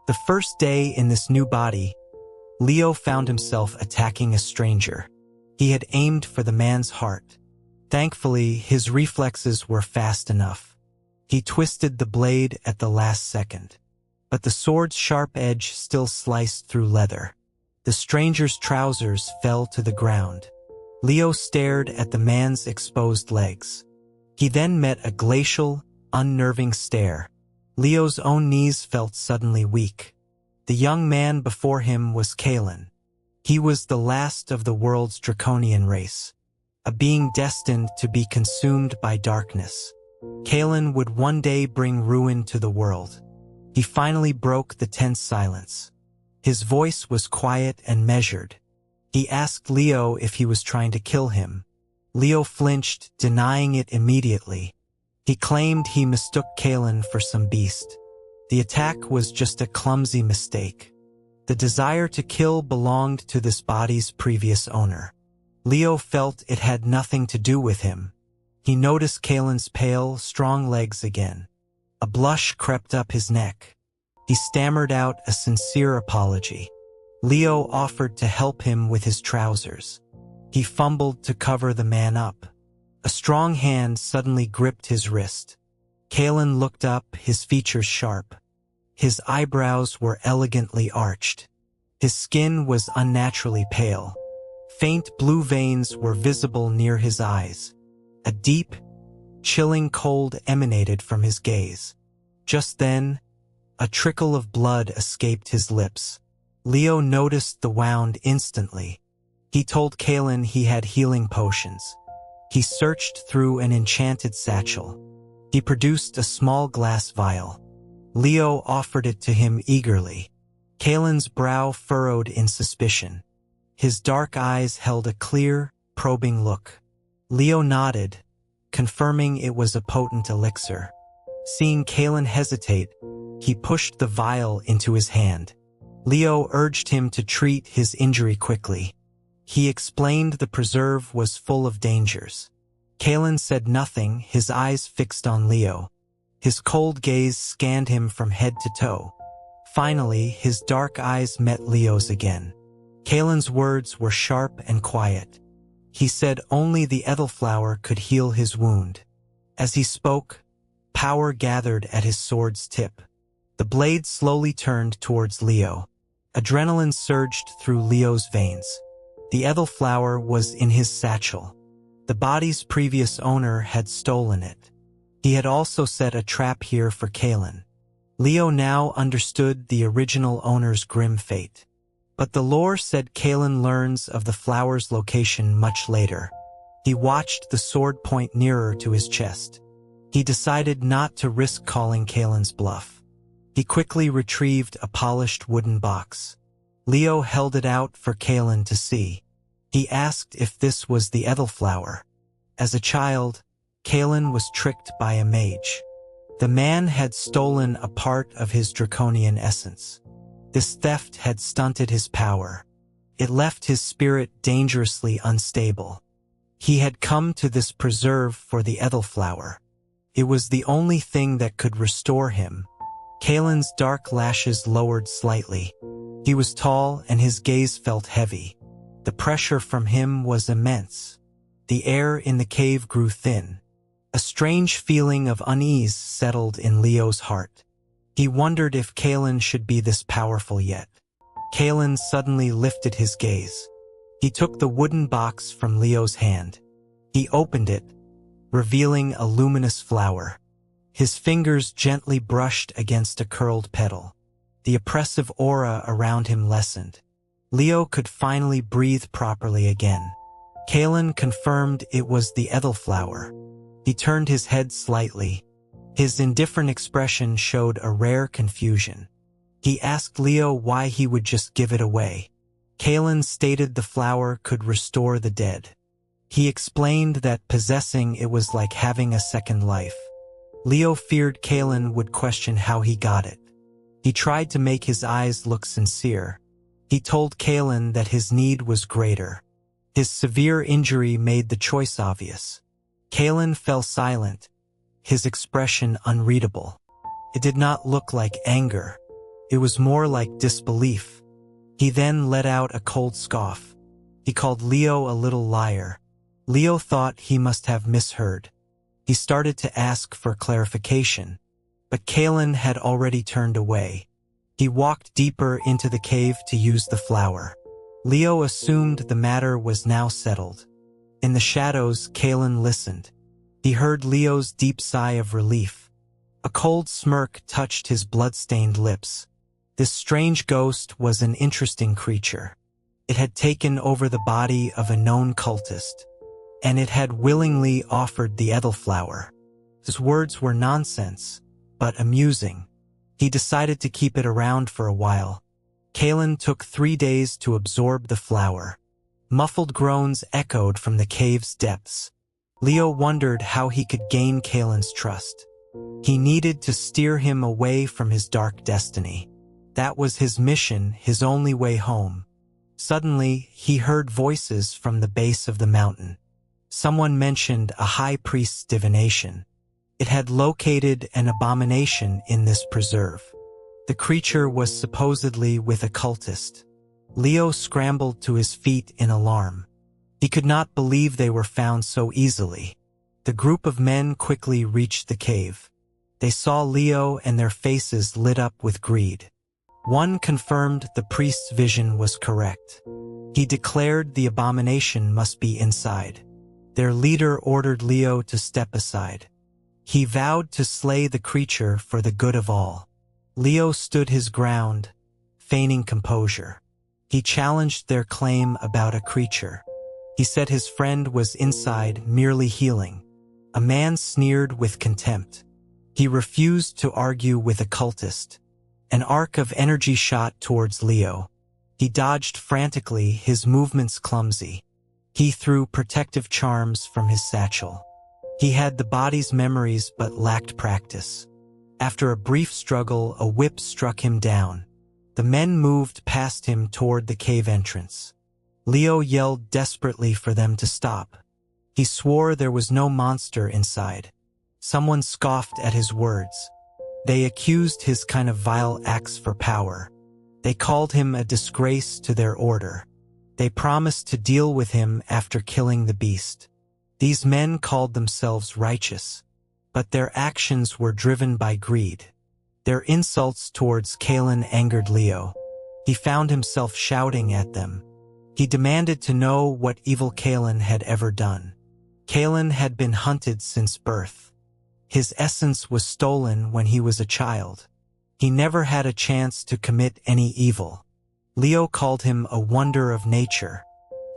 The first day in this new body, Leo found himself attacking a stranger. He had aimed for the man's heart. Thankfully, his reflexes were fast enough. He twisted the blade at the last second. But the sword's sharp edge still sliced through leather. The stranger's trousers fell to the ground. Leo stared at the man's exposed legs. He then met a glacial, unnerving stare. Leo's own knees felt suddenly weak. The young man before him was Kalen. He was the last of the world's draconian race, a being destined to be consumed by darkness. Kalen would one day bring ruin to the world. He finally broke the tense silence. His voice was quiet and measured. He asked Leo if he was trying to kill him. Leo flinched, denying it immediately. He claimed he mistook Kalen for some beast. The attack was just a clumsy mistake. The desire to kill belonged to this body's previous owner. Leo felt it had nothing to do with him. He noticed Kalen's pale, strong legs again. A blush crept up his neck. He stammered out a sincere apology. Leo offered to help him with his trousers. He fumbled to cover the man up. A strong hand suddenly gripped his wrist. Kalen looked up, his features sharp. His eyebrows were elegantly arched. His skin was unnaturally pale. Faint blue veins were visible near his eyes. A deep, chilling cold emanated from his gaze. Just then, a trickle of blood escaped his lips. Leo noticed the wound instantly. He told Kalen he had healing potions. He searched through an enchanted satchel. He produced a small glass vial. Leo offered it to him eagerly. Kalen's brow furrowed in suspicion. His dark eyes held a clear, probing look. Leo nodded, confirming it was a potent elixir. Seeing Kalen hesitate, he pushed the vial into his hand. Leo urged him to treat his injury quickly. He explained the preserve was full of dangers. Kalen said nothing, his eyes fixed on Leo. His cold gaze scanned him from head to toe. Finally, his dark eyes met Leo's again. Kalen's words were sharp and quiet. He said only the Ethelflower could heal his wound. As he spoke, power gathered at his sword's tip. The blade slowly turned towards Leo. Adrenaline surged through Leo's veins. The Ethelflower was in his satchel. The body's previous owner had stolen it. He had also set a trap here for Kalen. Leo now understood the original owner's grim fate. But the lore said Kalen learns of the flower's location much later. He watched the sword point nearer to his chest. He decided not to risk calling Kalen's bluff. He quickly retrieved a polished wooden box. Leo held it out for Kalen to see. He asked if this was the Ethelflower. As a child, Kalen was tricked by a mage. The man had stolen a part of his draconian essence. This theft had stunted his power. It left his spirit dangerously unstable. He had come to this preserve for the Ethelflower. It was the only thing that could restore him. Kalen's dark lashes lowered slightly. He was tall and his gaze felt heavy. The pressure from him was immense. The air in the cave grew thin. A strange feeling of unease settled in Leo's heart. He wondered if Kalen should be this powerful yet. Kalen suddenly lifted his gaze. He took the wooden box from Leo's hand. He opened it, revealing a luminous flower. His fingers gently brushed against a curled petal. The oppressive aura around him lessened. Leo could finally breathe properly again. Kalen confirmed it was the Ethelflower. He turned his head slightly. His indifferent expression showed a rare confusion. He asked Leo why he would just give it away. Kalen stated the flower could restore the dead. He explained that possessing it was like having a second life. Leo feared Kalen would question how he got it. He tried to make his eyes look sincere. He told Kalen that his need was greater. His severe injury made the choice obvious. Kalen fell silent, his expression unreadable. It did not look like anger. It was more like disbelief. He then let out a cold scoff. He called Leo a little liar. Leo thought he must have misheard. He started to ask for clarification, but Kalen had already turned away. He walked deeper into the cave to use the flower. Leo assumed the matter was now settled. In the shadows, Kalen listened. He heard Leo's deep sigh of relief. A cold smirk touched his blood-stained lips. This strange ghost was an interesting creature. It had taken over the body of a known cultist, and it had willingly offered the Edelflower. His words were nonsense, but amusing. He decided to keep it around for a while. Kalen took 3 days to absorb the flower. Muffled groans echoed from the cave's depths. Leo wondered how he could gain Kalen's trust. He needed to steer him away from his dark destiny. That was his mission, his only way home. Suddenly, he heard voices from the base of the mountain. Someone mentioned a high priest's divination. It had located an abomination in this preserve. The creature was supposedly with a cultist. Leo scrambled to his feet in alarm. He could not believe they were found so easily. The group of men quickly reached the cave. They saw Leo and their faces lit up with greed. One confirmed the priest's vision was correct. He declared the abomination must be inside. Their leader ordered Leo to step aside. He vowed to slay the creature for the good of all. Leo stood his ground, feigning composure. He challenged their claim about a creature. He said his friend was inside, merely healing. A man sneered with contempt. He refused to argue with a cultist. An arc of energy shot towards Leo. He dodged frantically, his movements clumsy. He threw protective charms from his satchel. He had the body's memories but lacked practice. After a brief struggle, a whip struck him down. The men moved past him toward the cave entrance. Leo yelled desperately for them to stop. He swore there was no monster inside. Someone scoffed at his words. They accused his kind of vile acts for power. They called him a disgrace to their order. They promised to deal with him after killing the beast. These men called themselves righteous, but their actions were driven by greed. Their insults towards Kalen angered Leo. He found himself shouting at them. He demanded to know what evil Kalen had ever done. Kalen had been hunted since birth. His essence was stolen when he was a child. He never had a chance to commit any evil. Leo called him a wonder of nature.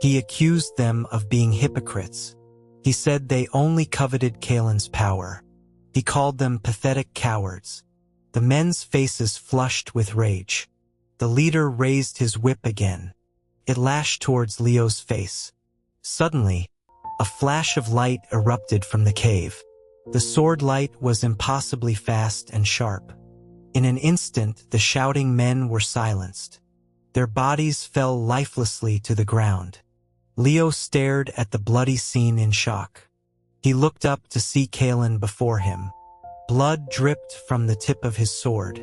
He accused them of being hypocrites. He said they only coveted Kalen's power. He called them pathetic cowards. The men's faces flushed with rage. The leader raised his whip again. It lashed towards Leo's face. Suddenly, a flash of light erupted from the cave. The sword light was impossibly fast and sharp. In an instant, the shouting men were silenced. Their bodies fell lifelessly to the ground. Leo stared at the bloody scene in shock. He looked up to see Kalen before him. Blood dripped from the tip of his sword.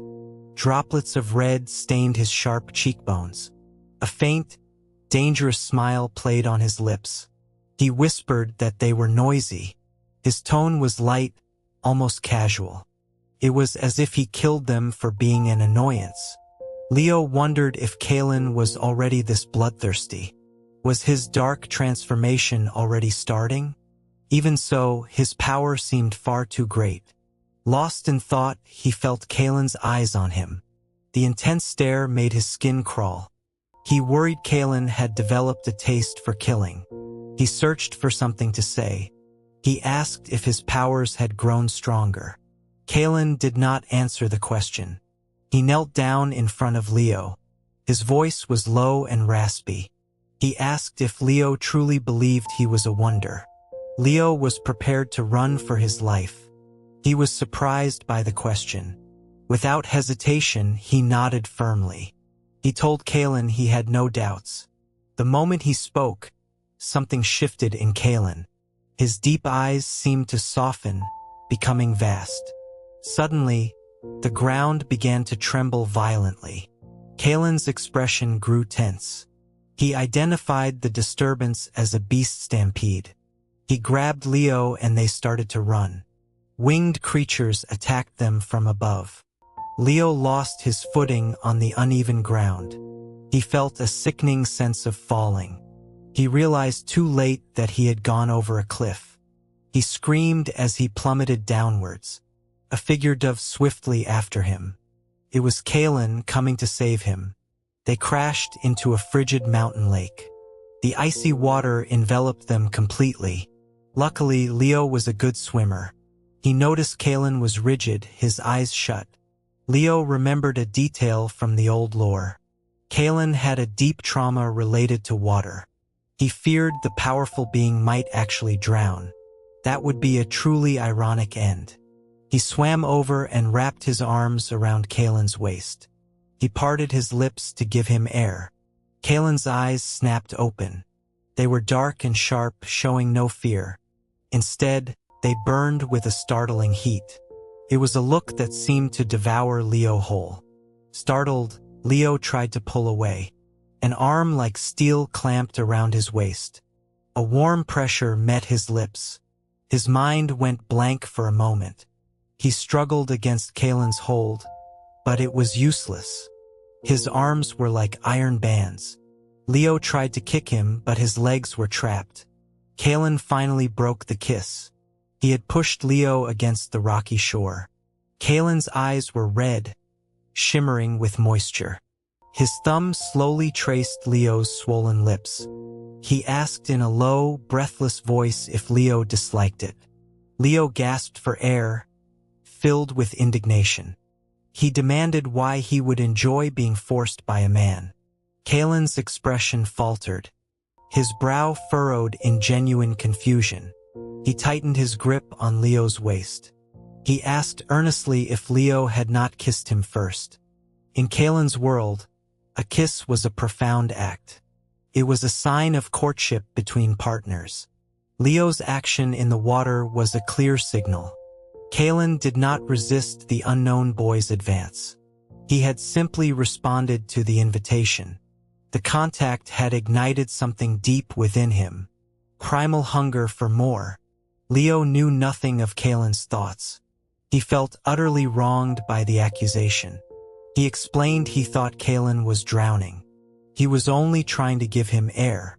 Droplets of red stained his sharp cheekbones. A faint, dangerous smile played on his lips. He whispered that they were noisy. His tone was light, almost casual. It was as if he killed them for being an annoyance. Leo wondered if Kalen was already this bloodthirsty. Was his dark transformation already starting? Even so, his power seemed far too great. Lost in thought, he felt Kalen's eyes on him. The intense stare made his skin crawl. He worried Kalen had developed a taste for killing. He searched for something to say. He asked if his powers had grown stronger. Kalen did not answer the question. He knelt down in front of Leo. His voice was low and raspy. He asked if Leo truly believed he was a wonder. Leo was prepared to run for his life. He was surprised by the question. Without hesitation, he nodded firmly. He told Kalen he had no doubts. The moment he spoke, something shifted in Kalen. His deep eyes seemed to soften, becoming vast. Suddenly, The ground began to tremble violently. Kalen's expression grew tense. He identified the disturbance as a beast stampede. He grabbed Leo and they started to run. Winged creatures attacked them from above. Leo lost his footing on the uneven ground. He felt a sickening sense of falling. He realized too late that he had gone over a cliff. He screamed as he plummeted downwards. A figure dove swiftly after him. It was Kalen coming to save him. They crashed into a frigid mountain lake. The icy water enveloped them completely. Luckily, Leo was a good swimmer. He noticed Kalen was rigid, his eyes shut. Leo remembered a detail from the old lore. Kalen had a deep trauma related to water. He feared the powerful being might actually drown. That would be a truly ironic end. He swam over and wrapped his arms around Kalen's waist. He parted his lips to give him air. Kalen's eyes snapped open. They were dark and sharp, showing no fear. Instead, they burned with a startling heat. It was a look that seemed to devour Leo whole. Startled, Leo tried to pull away. An arm like steel clamped around his waist. A warm pressure met his lips. His mind went blank for a moment. He struggled against Kalen's hold, but it was useless. His arms were like iron bands. Leo tried to kick him, but his legs were trapped. Kalen finally broke the kiss. He had pushed Leo against the rocky shore. Kalen's eyes were red, shimmering with moisture. His thumb slowly traced Leo's swollen lips. He asked in a low, breathless voice if Leo disliked it. Leo gasped for air, filled with indignation. He demanded why he would enjoy being forced by a man. Kalen's expression faltered. His brow furrowed in genuine confusion. He tightened his grip on Leo's waist. He asked earnestly if Leo had not kissed him first. In Kalen's world, a kiss was a profound act. It was a sign of courtship between partners. Leo's action in the water was a clear signal. Kalen did not resist the unknown boy's advance. He had simply responded to the invitation. The contact had ignited something deep within him. Primal hunger for more. Leo knew nothing of Kalen's thoughts. He felt utterly wronged by the accusation. He explained he thought Kalen was drowning. He was only trying to give him air.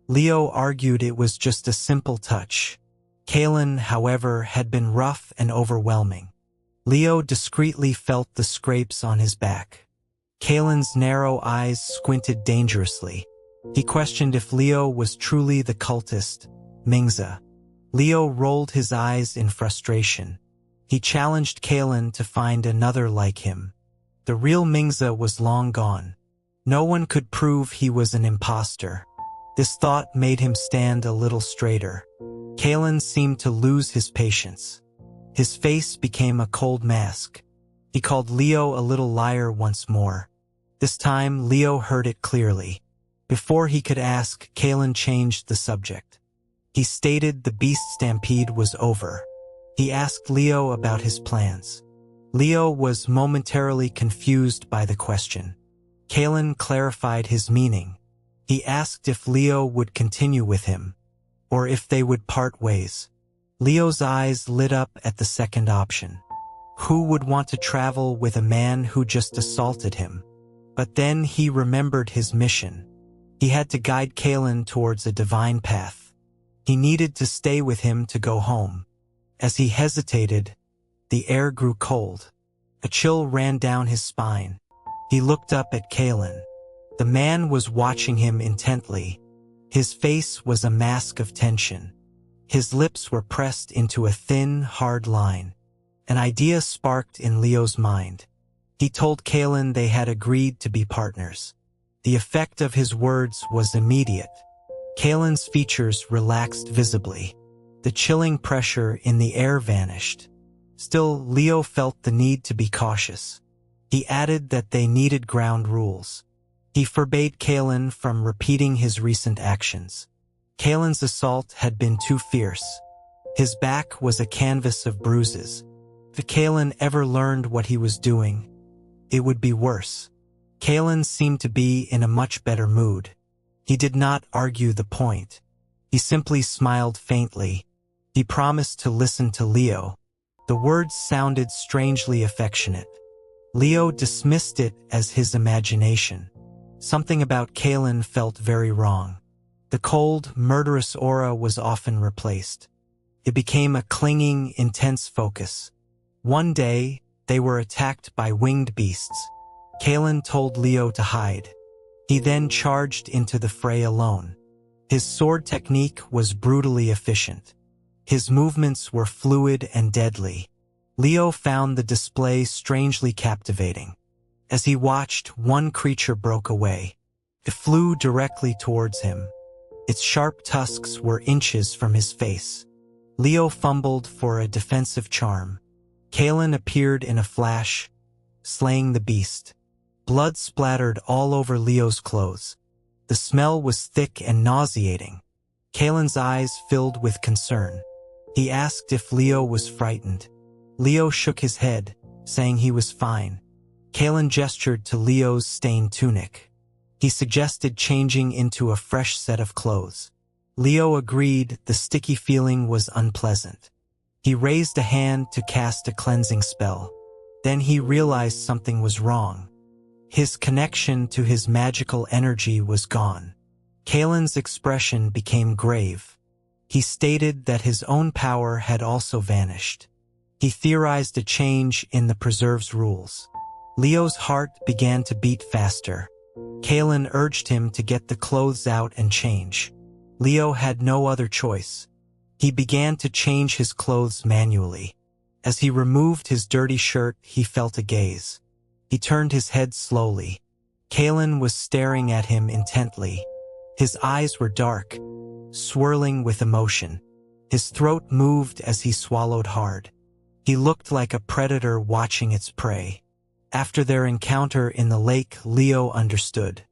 Leo argued it was just a simple touch. Kalen, however, had been rough and overwhelming. Leo discreetly felt the scrapes on his back. Kalen's narrow eyes squinted dangerously. He questioned if Leo was truly the cultist, Mingza. Leo rolled his eyes in frustration. He challenged Kalen to find another like him. The real Mingza was long gone. No one could prove he was an imposter. This thought made him stand a little straighter. Kalen seemed to lose his patience. His face became a cold mask. He called Leo a little liar once more. This time, Leo heard it clearly. Before he could ask, Kalen changed the subject. He stated the beast stampede was over. He asked Leo about his plans. Leo was momentarily confused by the question. Kalen clarified his meaning. He asked if Leo would continue with him, or if they would part ways. Leo's eyes lit up at the second option. Who would want to travel with a man who just assaulted him? But then he remembered his mission. He had to guide Kalen towards a divine path. He needed to stay with him to go home. As he hesitated, the air grew cold. A chill ran down his spine. He looked up at Kalen. The man was watching him intently. His face was a mask of tension. His lips were pressed into a thin, hard line. An idea sparked in Leo's mind. He told Kalen they had agreed to be partners. The effect of his words was immediate. Kalen's features relaxed visibly. The chilling pressure in the air vanished. Still, Leo felt the need to be cautious. He added that they needed ground rules. He forbade Kalen from repeating his recent actions. Kalen's assault had been too fierce. His back was a canvas of bruises. If Kalen ever learned what he was doing, it would be worse. Kalen seemed to be in a much better mood. He did not argue the point. He simply smiled faintly. He promised to listen to Leo. The words sounded strangely affectionate. Leo dismissed it as his imagination. Something about Kalen felt very wrong. The cold, murderous aura was often replaced. It became a clinging, intense focus. One day, they were attacked by winged beasts. Kalen told Leo to hide. He then charged into the fray alone. His sword technique was brutally efficient. His movements were fluid and deadly. Leo found the display strangely captivating. As he watched, one creature broke away. It flew directly towards him. Its sharp tusks were inches from his face. Leo fumbled for a defensive charm. Kalen appeared in a flash, slaying the beast. Blood splattered all over Leo's clothes. The smell was thick and nauseating. Kalen's eyes filled with concern. He asked if Leo was frightened. Leo shook his head, saying he was fine. Kalen gestured to Leo's stained tunic. He suggested changing into a fresh set of clothes. Leo agreed. The sticky feeling was unpleasant. He raised a hand to cast a cleansing spell. Then he realized something was wrong. His connection to his magical energy was gone. Kalen's expression became grave. He stated that his own power had also vanished. He theorized a change in the preserve's rules. Leo's heart began to beat faster. Kalen urged him to get the clothes out and change. Leo had no other choice. He began to change his clothes manually. As he removed his dirty shirt, he felt a gaze. He turned his head slowly. Kalen was staring at him intently. His eyes were dark, swirling with emotion. His throat moved as he swallowed hard. He looked like a predator watching its prey. After their encounter in the lake, Leo understood.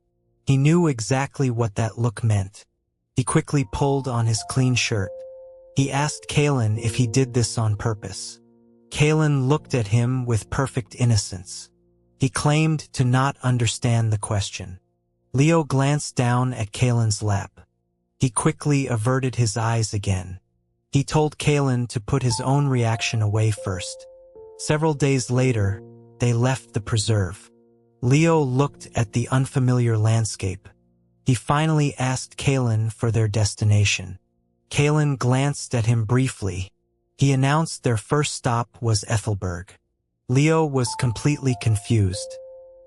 He knew exactly what that look meant. He quickly pulled on his clean shirt. He asked Kalen if he did this on purpose. Kalen looked at him with perfect innocence. He claimed to not understand the question. Leo glanced down at Kalen's lap. He quickly averted his eyes again. He told Kalen to put his own reaction away first. Several days later, they left the preserve. Leo looked at the unfamiliar landscape. He finally asked Kalen for their destination. Kalen glanced at him briefly. He announced their first stop was Ethelberg. Leo was completely confused.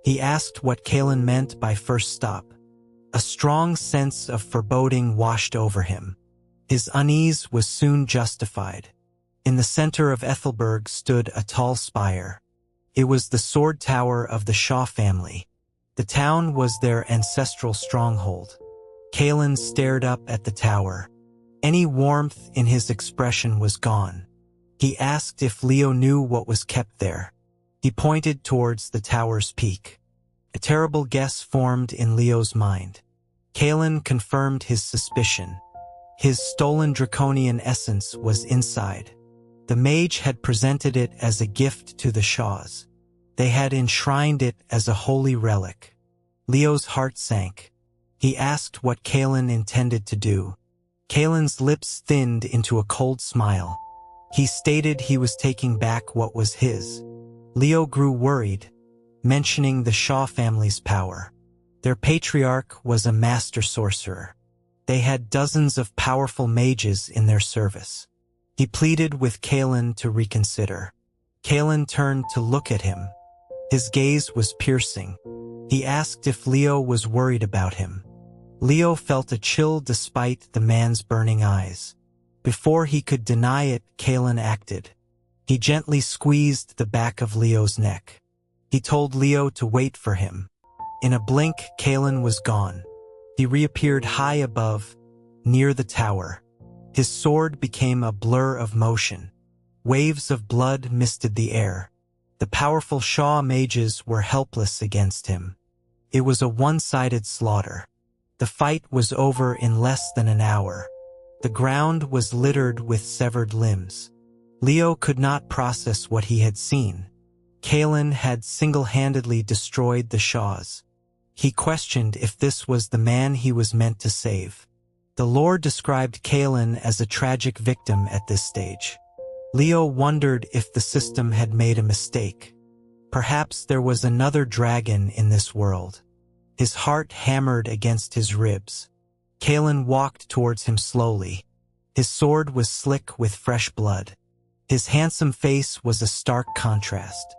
He asked what Kalen meant by first stop. A strong sense of foreboding washed over him. His unease was soon justified. In the center of Ethelberg stood a tall spire. It was the sword tower of the Shaw family. The town was their ancestral stronghold. Kalen stared up at the tower. Any warmth in his expression was gone. He asked if Leo knew what was kept there. He pointed towards the tower's peak. A terrible guess formed in Leo's mind. Kalen confirmed his suspicion. His stolen draconian essence was inside. The mage had presented it as a gift to the Shaws. They had enshrined it as a holy relic. Leo's heart sank. He asked what Kalen intended to do. Kalen's lips thinned into a cold smile. He stated he was taking back what was his. Leo grew worried, mentioning the Shaw family's power. Their patriarch was a master sorcerer. They had dozens of powerful mages in their service. He pleaded with Kalen to reconsider. Kalen turned to look at him. His gaze was piercing. He asked if Leo was worried about him. Leo felt a chill despite the man's burning eyes. Before he could deny it, Kalen acted. He gently squeezed the back of Leo's neck. He told Leo to wait for him. In a blink, Kalen was gone. He reappeared high above, near the tower. His sword became a blur of motion. Waves of blood misted the air. The powerful Shaw mages were helpless against him. It was a one-sided slaughter. The fight was over in less than an hour. The ground was littered with severed limbs. Leo could not process what he had seen. Kalen had single-handedly destroyed the Shaws. He questioned if this was the man he was meant to save. The lore described Kalen as a tragic victim at this stage. Leo wondered if the system had made a mistake. Perhaps there was another dragon in this world. His heart hammered against his ribs. Kalen walked towards him slowly. His sword was slick with fresh blood. His handsome face was a stark contrast.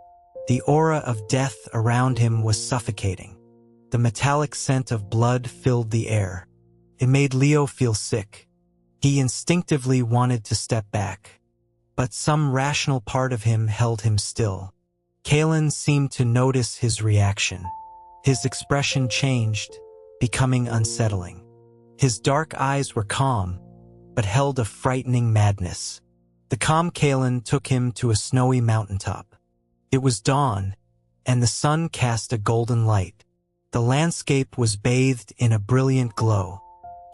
The aura of death around him was suffocating. The metallic scent of blood filled the air. It made Leo feel sick. He instinctively wanted to step back. But some rational part of him held him still. Kalen seemed to notice his reaction. His expression changed, becoming unsettling. His dark eyes were calm, but held a frightening madness. The calm Kalen took him to a snowy mountaintop. It was dawn, and the sun cast a golden light. The landscape was bathed in a brilliant glow.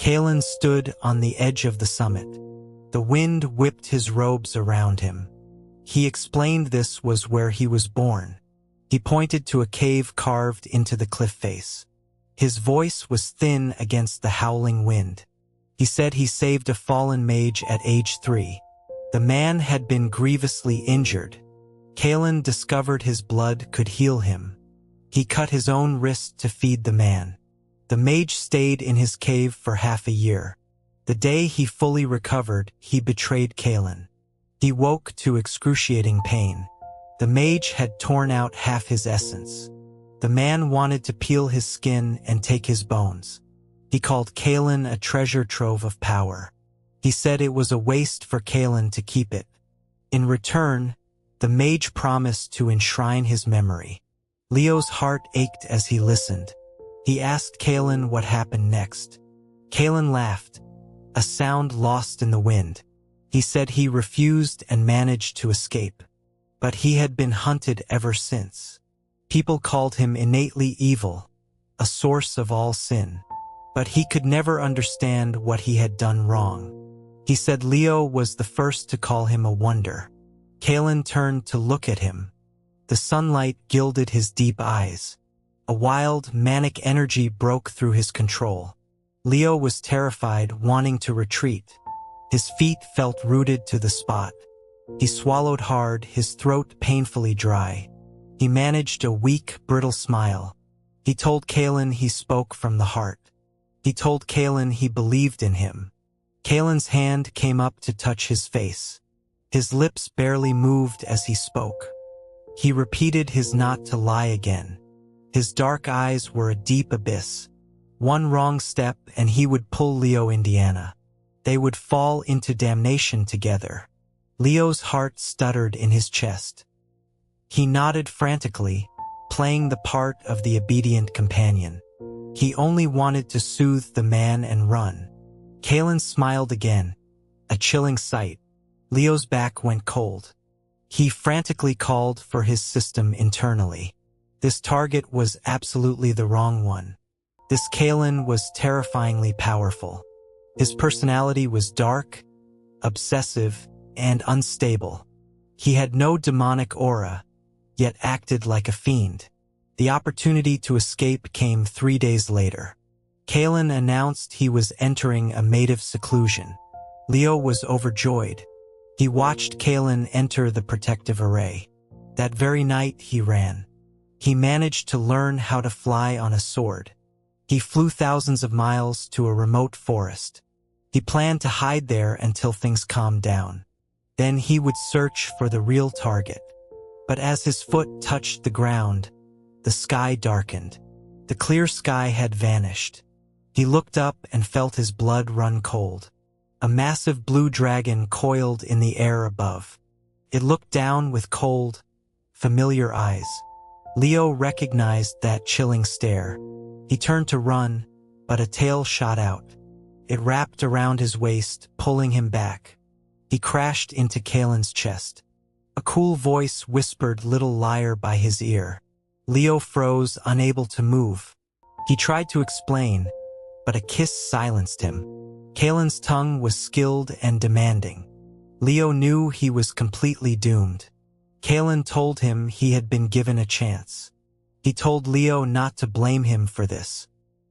Kalen stood on the edge of the summit. The wind whipped his robes around him. He explained this was where he was born. He pointed to a cave carved into the cliff face. His voice was thin against the howling wind. He said he saved a fallen mage at age 3. The man had been grievously injured. Kalen discovered his blood could heal him. He cut his own wrist to feed the man. The mage stayed in his cave for half a year. The day he fully recovered, he betrayed Kalen. He woke to excruciating pain. The mage had torn out half his essence. The man wanted to peel his skin and take his bones. He called Kalen a treasure trove of power. He said it was a waste for Kalen to keep it. In return, the mage promised to enshrine his memory. Leo's heart ached as he listened. He asked Kalen what happened next. Kalen laughed, a sound lost in the wind. He said he refused and managed to escape. But he had been hunted ever since. People called him innately evil, a source of all sin. But he could never understand what he had done wrong. He said Leo was the first to call him a wonder. Kalen turned to look at him. The sunlight gilded his deep eyes. A wild, manic energy broke through his control. Leo was terrified, wanting to retreat. His feet felt rooted to the spot. He swallowed hard, his throat painfully dry. He managed a weak, brittle smile. He told Kalen he spoke from the heart. He told Kalen he believed in him. Kalen's hand came up to touch his face. His lips barely moved as he spoke. He repeated his not to lie again. His dark eyes were a deep abyss. One wrong step and he would pull Leo Indiana. They would fall into damnation together. Leo's heart stuttered in his chest. He nodded frantically, playing the part of the obedient companion. He only wanted to soothe the man and run. Kalen smiled again, a chilling sight. Leo's back went cold. He frantically called for his system internally. This target was absolutely the wrong one. This Kalen was terrifyingly powerful. His personality was dark, obsessive, and unstable. He had no demonic aura, yet acted like a fiend. The opportunity to escape came 3 days later. Kalen announced he was entering a mative seclusion. Leo was overjoyed. He watched Kalen enter the protective array. That very night he ran. He managed to learn how to fly on a sword. He flew thousands of miles to a remote forest. He planned to hide there until things calmed down. Then he would search for the real target. But as his foot touched the ground, the sky darkened. The clear sky had vanished. He looked up and felt his blood run cold. A massive blue dragon coiled in the air above. It looked down with cold, familiar eyes. Leo recognized that chilling stare. He turned to run, but a tail shot out. It wrapped around his waist, pulling him back. He crashed into Kalen's chest. A cool voice whispered "Little liar" by his ear. Leo froze, unable to move. He tried to explain, but a kiss silenced him. Kalen's tongue was skilled and demanding. Leo knew he was completely doomed. Kalen told him he had been given a chance. He told Leo not to blame him for this.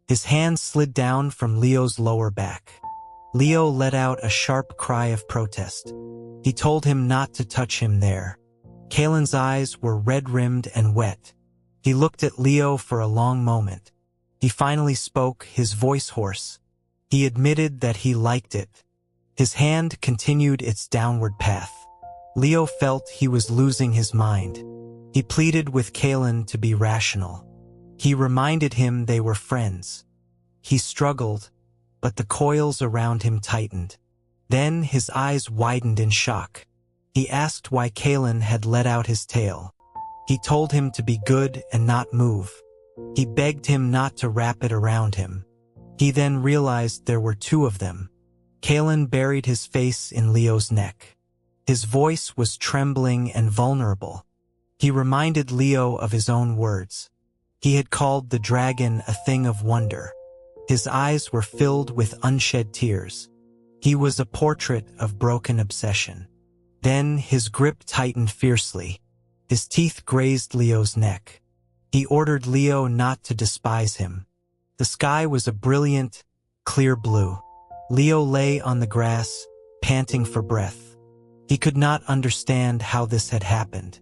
His hand slid down from Leo's lower back. Leo let out a sharp cry of protest. He told him not to touch him there. Kalen's eyes were red-rimmed and wet. He looked at Leo for a long moment. He finally spoke, his voice hoarse. He admitted that he liked it. His hand continued its downward path. Leo felt he was losing his mind. He pleaded with Kalen to be rational. He reminded him they were friends. He struggled, but the coils around him tightened. Then his eyes widened in shock. He asked why Kalen had let out his tail. He told him to be good and not move. He begged him not to wrap it around him. He then realized there were two of them. Kalen buried his face in Leo's neck. His voice was trembling and vulnerable. He reminded Leo of his own words. He had called the dragon a thing of wonder. His eyes were filled with unshed tears. He was a portrait of broken obsession. Then his grip tightened fiercely. His teeth grazed Leo's neck. He ordered Leo not to despise him. The sky was a brilliant, clear blue. Leo lay on the grass, panting for breath. He could not understand how this had happened.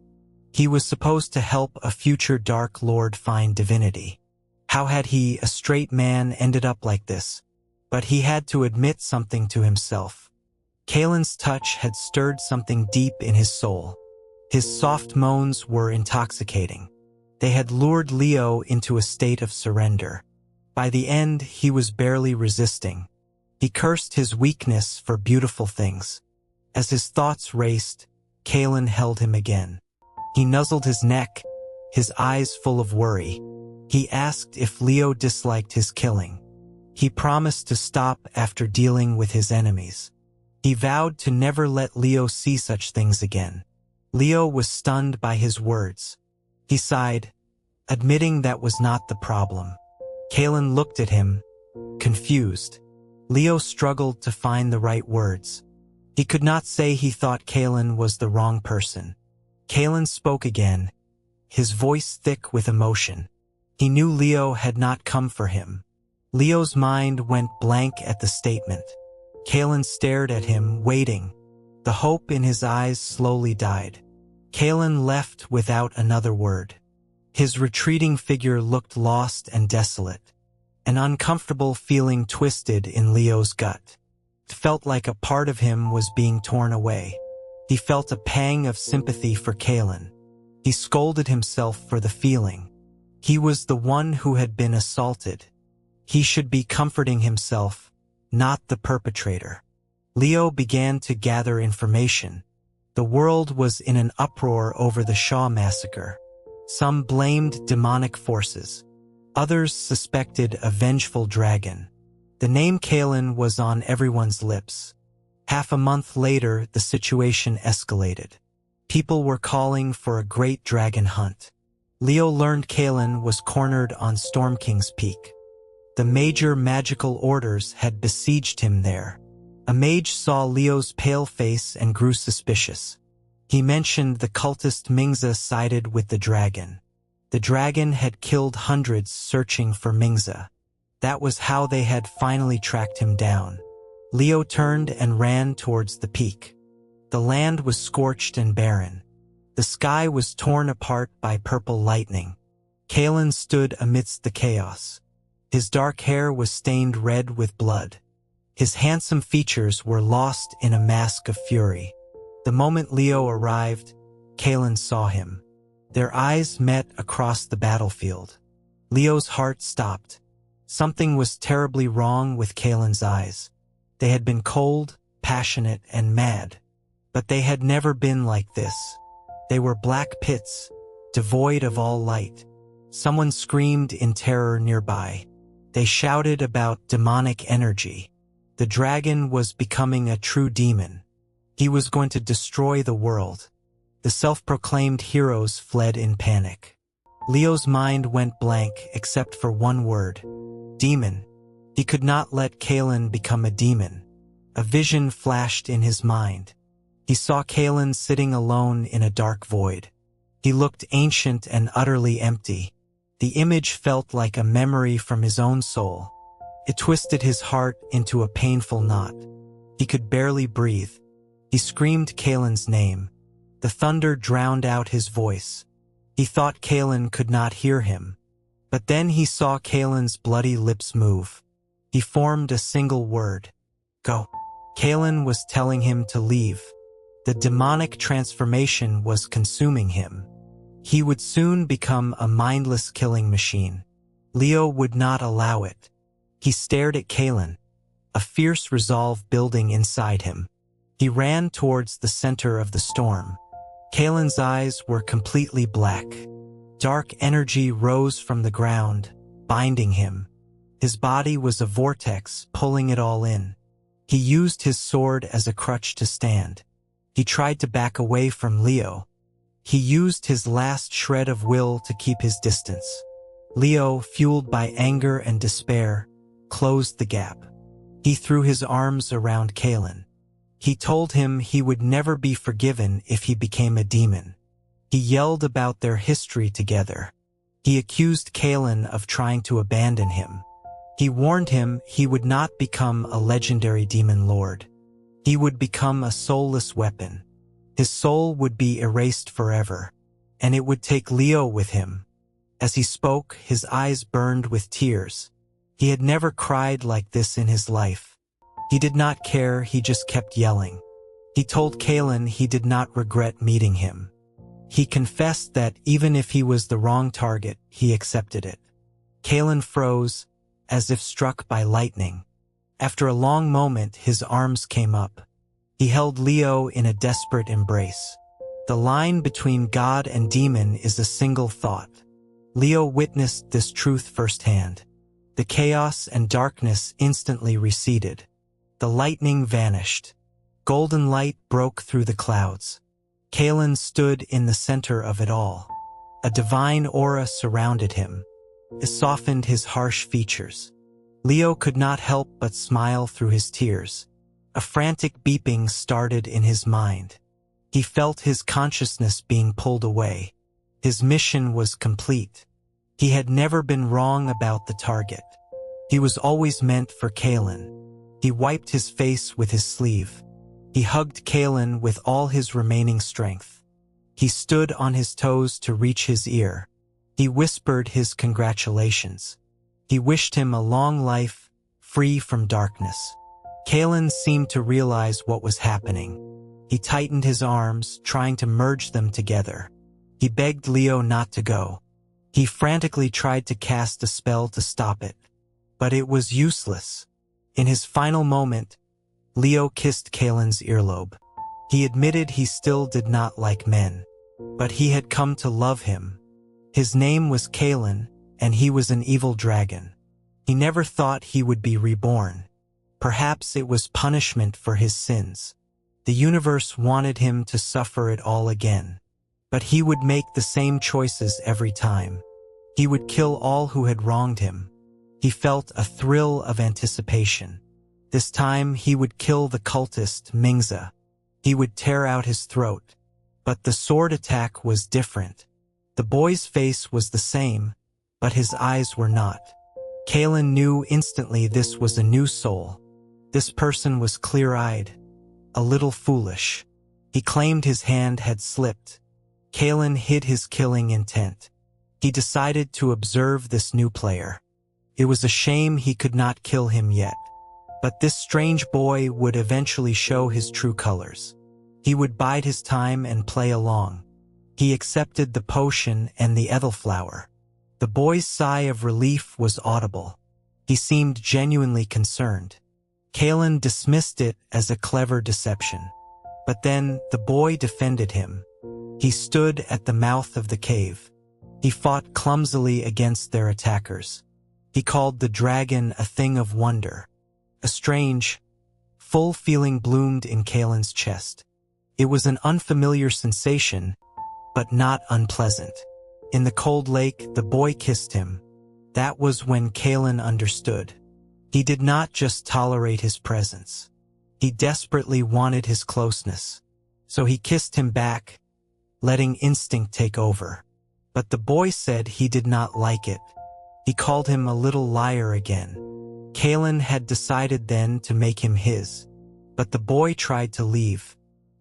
He was supposed to help a future Dark Lord find divinity. How had he, a straight man, ended up like this? But he had to admit something to himself. Kalen's touch had stirred something deep in his soul. His soft moans were intoxicating. They had lured Leo into a state of surrender. By the end, he was barely resisting. He cursed his weakness for beautiful things. As his thoughts raced, Kalen held him again. He nuzzled his neck, his eyes full of worry. He asked if Leo disliked his killing. He promised to stop after dealing with his enemies. He vowed to never let Leo see such things again. Leo was stunned by his words. He sighed, admitting that was not the problem. Kalen looked at him, confused. Leo struggled to find the right words. He could not say he thought Kalen was the wrong person. Kalen spoke again, his voice thick with emotion. He knew Leo had not come for him. Leo's mind went blank at the statement. Kalen stared at him, waiting. The hope in his eyes slowly died. Kalen left without another word. His retreating figure looked lost and desolate. An uncomfortable feeling twisted in Leo's gut. It felt like a part of him was being torn away. He felt a pang of sympathy for Kalen. He scolded himself for the feeling. He was the one who had been assaulted. He should be comforting himself, not the perpetrator. Leo began to gather information. The world was in an uproar over the Shaw massacre. Some blamed demonic forces. Others suspected a vengeful dragon. The name Kalen was on everyone's lips. Half a month later, the situation escalated. People were calling for a great dragon hunt. Leo learned Kalen was cornered on Storm King's Peak. The major magical orders had besieged him there. A mage saw Leo's pale face and grew suspicious. He mentioned the cultist Mingza sided with the dragon. The dragon had killed hundreds searching for Mingza. That was how they had finally tracked him down. Leo turned and ran towards the peak. The land was scorched and barren. The sky was torn apart by purple lightning. Kalen stood amidst the chaos. His dark hair was stained red with blood. His handsome features were lost in a mask of fury. The moment Leo arrived, Kalen saw him. Their eyes met across the battlefield. Leo's heart stopped. Something was terribly wrong with Kalen's eyes. They had been cold, passionate, and mad. But they had never been like this. They were black pits, devoid of all light. Someone screamed in terror nearby. They shouted about demonic energy. The dragon was becoming a true demon. He was going to destroy the world. The self-proclaimed heroes fled in panic. Leo's mind went blank except for one word: demon. He could not let Kalen become a demon. A vision flashed in his mind. He saw Kalen sitting alone in a dark void. He looked ancient and utterly empty. The image felt like a memory from his own soul. It twisted his heart into a painful knot. He could barely breathe. He screamed Kalen's name. The thunder drowned out his voice. He thought Kalen could not hear him. But then he saw Kalen's bloody lips move. He formed a single word. Go. Kalen was telling him to leave. The demonic transformation was consuming him. He would soon become a mindless killing machine. Leo would not allow it. He stared at Kalen, a fierce resolve building inside him. He ran towards the center of the storm. Kalen's eyes were completely black. Dark energy rose from the ground, binding him. His body was a vortex, pulling it all in. He used his sword as a crutch to stand. He tried to back away from Leo. He used his last shred of will to keep his distance. Leo, fueled by anger and despair, closed the gap. He threw his arms around Kalen. He told him he would never be forgiven if he became a demon. He yelled about their history together. He accused Kalen of trying to abandon him. He warned him he would not become a legendary demon lord. He would become a soulless weapon. His soul would be erased forever, and it would take Leo with him. As he spoke, his eyes burned with tears. He had never cried like this in his life. He did not care, he just kept yelling. He told Kalen he did not regret meeting him. He confessed that even if he was the wrong target, he accepted it. Kalen froze, as if struck by lightning. After a long moment, his arms came up. He held Leo in a desperate embrace. The line between God and demon is a single thought. Leo witnessed this truth firsthand. The chaos and darkness instantly receded. The lightning vanished. Golden light broke through the clouds. Kalen stood in the center of it all. A divine aura surrounded him. It softened his harsh features. Leo could not help but smile through his tears. A frantic beeping started in his mind. He felt his consciousness being pulled away. His mission was complete. He had never been wrong about the target. He was always meant for Kalen. He wiped his face with his sleeve. He hugged Kalen with all his remaining strength. He stood on his toes to reach his ear. He whispered his congratulations. He wished him a long life, free from darkness. Kalen seemed to realize what was happening. He tightened his arms, trying to merge them together. He begged Leo not to go. He frantically tried to cast a spell to stop it, but it was useless. In his final moment, Leo kissed Kalen's earlobe. He admitted he still did not like men, but he had come to love him. His name was Kalen, and he was an evil dragon. He never thought he would be reborn. Perhaps it was punishment for his sins. The universe wanted him to suffer it all again. But he would make the same choices every time. He would kill all who had wronged him. He felt a thrill of anticipation. This time he would kill the cultist Mingza. He would tear out his throat. But the sword attack was different. The boy's face was the same, but his eyes were not. Kalen knew instantly this was a new soul. This person was clear-eyed, a little foolish. He claimed his hand had slipped. Kalen hid his killing intent. He decided to observe this new player. It was a shame he could not kill him yet. But this strange boy would eventually show his true colors. He would bide his time and play along. He accepted the potion and the Ethelflower. The boy's sigh of relief was audible. He seemed genuinely concerned. Kalen dismissed it as a clever deception. But then the boy defended him. He stood at the mouth of the cave. He fought clumsily against their attackers. He called the dragon a thing of wonder. A strange, full feeling bloomed in Kalen's chest. It was an unfamiliar sensation, but not unpleasant. In the cold lake, the boy kissed him. That was when Kalen understood. He did not just tolerate his presence. He desperately wanted his closeness. So he kissed him back, letting instinct take over. But the boy said he did not like it. He called him a little liar again. Kalen had decided then to make him his. But the boy tried to leave.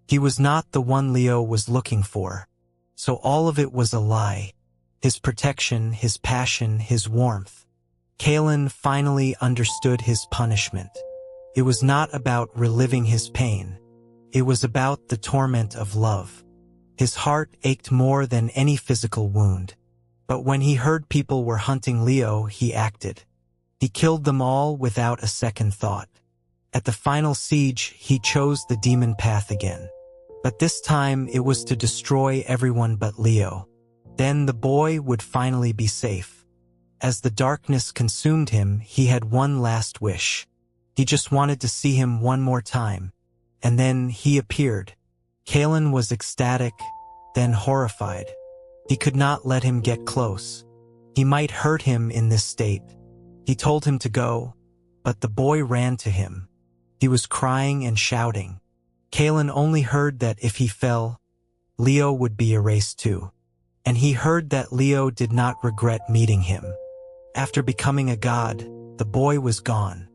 He was not the one Leo was looking for. So all of it was a lie. His protection, his passion, his warmth. Kalen finally understood his punishment. It was not about reliving his pain. It was about the torment of love. His heart ached more than any physical wound. But when he heard people were hunting Leo, he acted. He killed them all without a second thought. At the final siege, he chose the demon path again. But this time it was to destroy everyone but Leo. Then the boy would finally be safe. As the darkness consumed him, he had one last wish. He just wanted to see him one more time. And then he appeared. Kalen was ecstatic, then horrified. He could not let him get close. He might hurt him in this state. He told him to go, but the boy ran to him. He was crying and shouting. Kalen only heard that if he fell, Leo would be erased too. And he heard that Leo did not regret meeting him. After becoming a god, the boy was gone.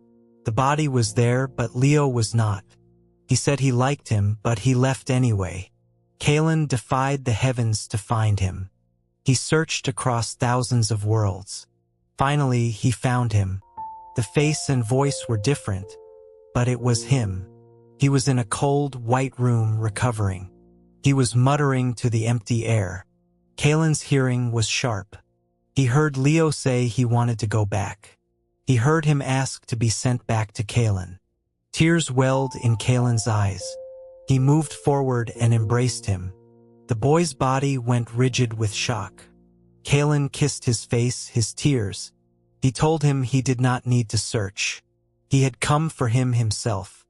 The body was there, but Leo was not. He said he liked him, but he left anyway. Kalen defied the heavens to find him. He searched across thousands of worlds. Finally, he found him. The face and voice were different, but it was him. He was in a cold, white room recovering. He was muttering to the empty air. Kalen's hearing was sharp. He heard Leo say he wanted to go back. He heard him ask to be sent back to Kalen. Tears welled in Kalen's eyes. He moved forward and embraced him. The boy's body went rigid with shock. Kalen kissed his face, his tears. He told him he did not need to search. He had come for him himself.